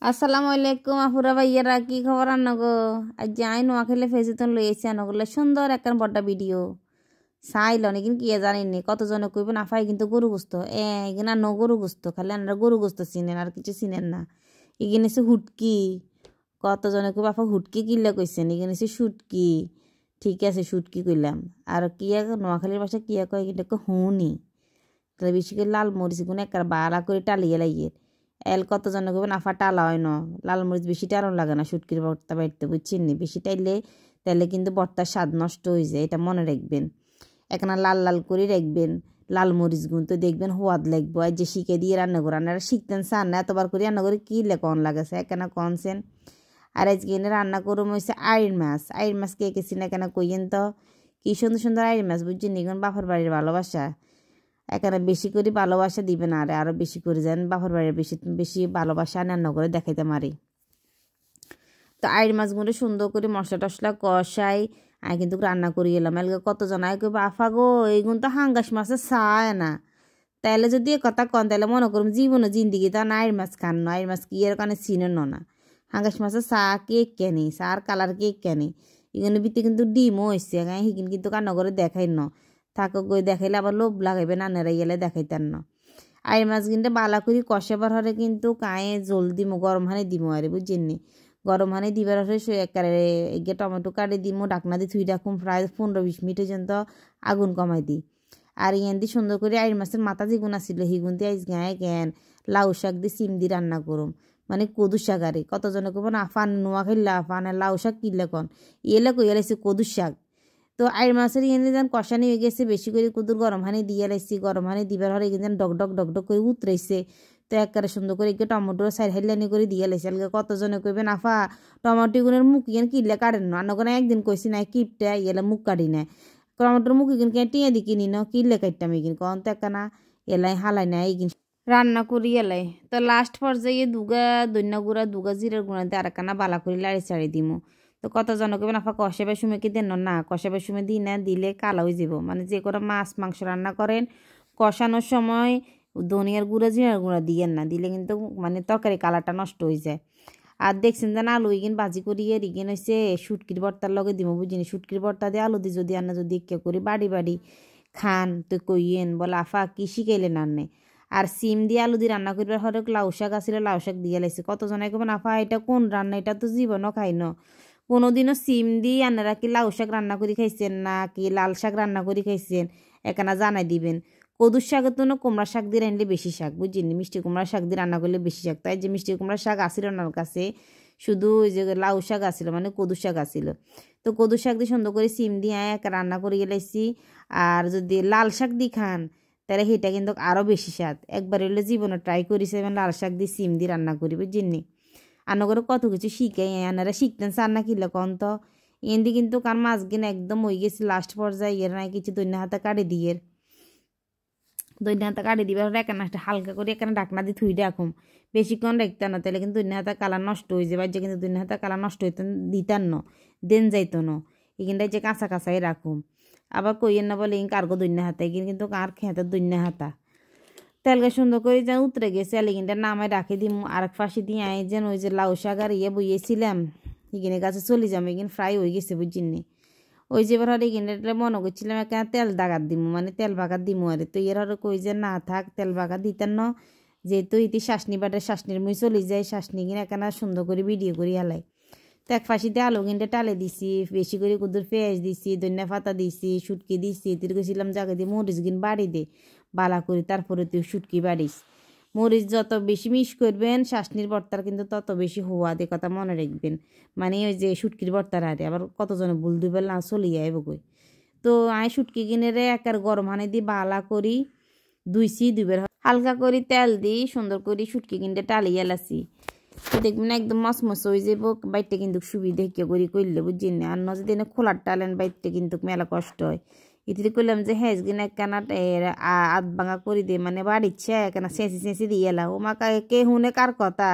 আসসালামু আলাইকুম আফুরা ভাইয়ারা, কি খবর আনগো? আজ যাই নোয়াখালী ফেসিতন লই এসে আনগোলে সুন্দর একটা বড় ভিডিও চাইল নাকি কি জানিনি কতজনে কইবেন আফাই কিন্তু গরু গুস্ত এখানে ন গরু গুস্ত খালি আমরা গরু গুস্ত চিনেন আর কিছু চিনেন না। এখানে সে হুটকি, কতজনে কইব আফা হুটকি কিনলে কইছেন, এখানে সে শুটকি। ঠিক আছে শুটকি কইলাম। আর কিয়া নোয়াখালীর ভাষা কিয়া কয় কিন্তু হুনি, তাহলে বেশি করে লাল মরিচ গুলো একটা বাড়া করে টালিয়ে লাগিয়ে এল কতজনে কইবেন আফা টালা হয় না, লাল মরিচ বেশি টালন লাগে না শুটকির ভর্তা বাড়তে, বুঝছেন নি? বেশি টাইলে তাহলে কিন্তু ভর্তার স্বাদ নষ্ট হয়ে যায়, এটা মনে রাখবেন। একনা লাল লাল করে রাখবেন লাল মরিচ গুণ, তো দেখবেন হোয়াদ লাগবো। আর যে শিখে দিয়ে রান্না করে আপনারা শিখতেন চান না, এতবার করে রান্না করে কি কন লাগেছে একনা কনছেন। আর আজকে এনে রান্না করুম হয়েছে আইর মাছ। আইর মাছ কে কেছি না কেন কইয়েন তো, কি সুন্দর সুন্দর আইর মাছ, বুঝছেন এখন বাপের বাড়ির ভালোবাসা এখানে বেশি করে ভালোবাসা দিবেন, আরো বেশি করে যান বাপের বাড়ির বেশি বেশি ভালোবাসা রান্না করে দেখাইতে মারি। তো আইর মাছগুলো সুন্দর করে মশলা টসলা কষাই আমি কিন্তু রান্না করে এলাম। এলাকা কতজন আয় কইব আফা গো এইগুলো তো হাঙ্গাস মাছের চায় না, তাইলে যদি এ কথা কন তাহলে মনে করুন জীবনে জিন্দিগি তা না আইর মাছ খান না, আইর মাছ কি এর কারণে চিনেন না। হাঙ্গাস মাছের চা কেক কেনি, চার কালার কেক কেনি, এগুলো ভিতরে কিন্তু ডিমও হয়েছে, সেখানে কিন্তু কান্না করে দেখাই ন থাকো গই দেখাইলে আবার লোভ লাগাইবে নানেরা গেলে দেখাইতেন না। আইর মাছ কিন্তু বালা করি কষাবার হরে কিন্তু কায়ে জল দিমো, গরম হানি দিমো আরে, বুঝছেননি? গরম হানি দিবার হরে একেবারে এগে টমেটো কাটে দিমো, ডাকনা দিয়ে থুই রাখুন প্রায় 15-20 মিনিট পর্যন্ত আগুন কমাই দিই। আর ইয়ান দিয়ে সুন্দর করে আইর মাছের মাথা যেগুন আসছিল সেগুন দিয়ে আইস গায়ে জ্ঞান লাউ শাক দিয়ে সিম দিয়ে রান্না করুম, মানে কদু শাক। আরে কতজনে কব না আফান নোয়া খাইলা আফান লাউ শাক কিনলে কন ইয়েলে কইয়া লাইছে কদু শাক। তো আইর মাছের ইয়ে যেন কষানি হয়ে গেছে, বেশি করে কুদুর গরম হানি দিয়ে লাইছি, গরম হানি দিবার হরে যেন ডক ডক ডক ডক করে উতরাইছে। তো একবারে সুন্দর করে একটু টমেটো সাইড হাইলানি করে দিয়ে লাইছে। আলগে কতজনে কইবেন আফা টমেটো গুনের মুখ ইয়েন কিনলে কাটেন না, অন্য একদিন কইছি না কিপটা ইয়েলে মুখ কাটি না, টমেটোর মুখ ইগিন টিয়া দি কিনি না কিনলে কাটতাম এগিন কন তো একখানা এলাই হালাই না এগিন রান্না করি এলাই। তো লাস্ট পর্যায়ে দুগা দৈন্য গুঁড়া দুগা জিরার গুঁড়া দিয়ে আর একখানা বালা করে লাড়ি চাড়ি দিমু। তো কতজন কবেন আফা কষাবার সময় কি দেন না, কষাবার সময় দিই না, দিলে কালো হয়ে যাব। মানে যে কোনো মাছ মাংস রান্না করেন কষানোর সময় ধনিয়ার গুঁড়া জিরার গুঁড়া দিয়েন না, দিলে কিন্তু মানে তরকারি কালারটা নষ্ট হয়ে যায়। আর দেখছেন যেন আলু ইগিন ভাজি করিয়ে ইগিন হয়েছে শুটকির ভর্তার লগে দিব, বুঝিনি? শুটকির ভর্তা দিয়ে আলু দিয়ে যদি আনা যদি কে করি বাড়ি বাড়ি খান তো কইয়েন বলে আফা কি শিখাইলেন আন্নে। আর সিম দিয়ে আলু দিয়ে রান্না করবার হরেক লাউ শাক আসলে লাউ শাক দিয়ে লাইছে। কতজনে কবেন আফা এটা কোন রান্না, এটা তো জীবনও খাই ন। কোনোদিনও সিম দিয়ে আপনারা কি লাউ শাক রান্না করে খাইছেন না কি লাল শাক রান্না করে খাইছেন এখানে জানাই দিবেন। কদুর শাকের তো কুমড়া শাক দিয়ে রানলে বেশি শাক, বুঝিনি? মিষ্টি কুমড়া শাক দিয়ে রান্না করলে বেশি শাক। তাই যে মিষ্টি কুমড়া শাক আসিল ওনার কাছে, শুধু ওই যে লাউ শাক আসিল, মানে কদু শাক আসিল। তো কদু শাক দিয়ে সুন্দর করে সিম দিয়ে এক রান্না করে গেলেছি। আর যদি লাল শাক দিয়ে খান তাহলে সেটা কিন্তু আরও বেশি স্বাদ। একবার হলে জীবনে ট্রাই করেছে লাল শাক দিয়ে সিম দিয়ে রান্না করি, বুঝিনি? আনা করে কত কিছু শিখে আনারা শিখতেন চান না কিলে কন তো এনদি কিন্তু কার মাছ গিন একদম হয়ে গেছে লাস্ট পর্যায়ে এর নাই কিছু দৈন্য হাতে কাটে দিয়ে দৈন্য হাতে কাটে দিবার এখানে একটা হালকা করে এখানে ডাকনা দিয়ে থুই রাখুম, বেশিক্ষণ রাখতেন না, তাহলে কিন্তু দৈন্য হাতে কালার নষ্ট হয়ে যাবে। যে কিন্তু দৈন্য হাতে কালার নষ্ট হইতেন দিতেন ন, দেন যাইতো ন, এখানটায় যে কাঁচা কাঁচাই রাখুম। আবার কইয়েন না বলে কার্গো দৈন্য হাতে কিন্তু কার খেতে দৈন্য হাতা তেলকে সুন্দর করে যেন উতরে গেছে এলিগিনটা নামায় রাখে দিম। আর এক পাশে দিয়ে আই যেন ওই যে লাউ শাক আর বইয়েছিলাম এগিনের কাছে চলে যাবো, এগিন ফ্রাই হয়ে গেছে, বুঝিনি? ওই যে এবার হরে এগিনটা মনে করছিলাম একটা তেল দাগার দিমু, মানে তেল বাগার দিমু। আরে তো এর হরে কই যে না থাক তেল বাগার দিতেন না, যেহেতু ইতি শাসনি বাটে শাসনির মুই চলে যায়, শাসনি কিনে এখানে সুন্দর করে ভিডিও করি হেলাই। তো এক ফাঁসিতে আলু কিনতে টালে দিছি, বেশি করে কুদুর পেঁয়াজ দিছি, ধনিয়া পাতা দিছি, শুটকি দিছি, তির গেছিলাম জায়গা দিয়ে মরিচ গিন বাড়ি দে বালা করি, তারপরে তুই শুটকি বাড়িস। মরিচ যত বেশি মিস করবেন শাসনির ভর্তার কিন্তু তত বেশি হওয়া দে কথা মনে রাখবেন। মানে ওই যে শুটকির ভর্তার আরে আবার কতজনে ভুল দুইবার না চলিয়ে আইব কই। তো আমি শুটকি কিনে রে একার গরম হানি দিয়ে বালা করি দুইছি, দুইবার হালকা করে তেল দিই সুন্দর করে শুটকি কিনতে টালিয়ে এলাছি। তো দেখবেন একদম মসমস হয়ে যাব, বাইটটা কিন্তু সুবিধা কেউ করি করলে, বুঝছেন? আর ন যদি খোলার টালেন বাইটটা কিন্তু মেলা কষ্ট হয়। এতে করলাম যে হ্যাঁ কিনা একখানা আধ ভাঙা করে দিয়ে মানে বাড়িচ্ছে একখানা চেঁচি চেঁচি দিয়ে এলাম। ও মা কে হুনে কার কথা।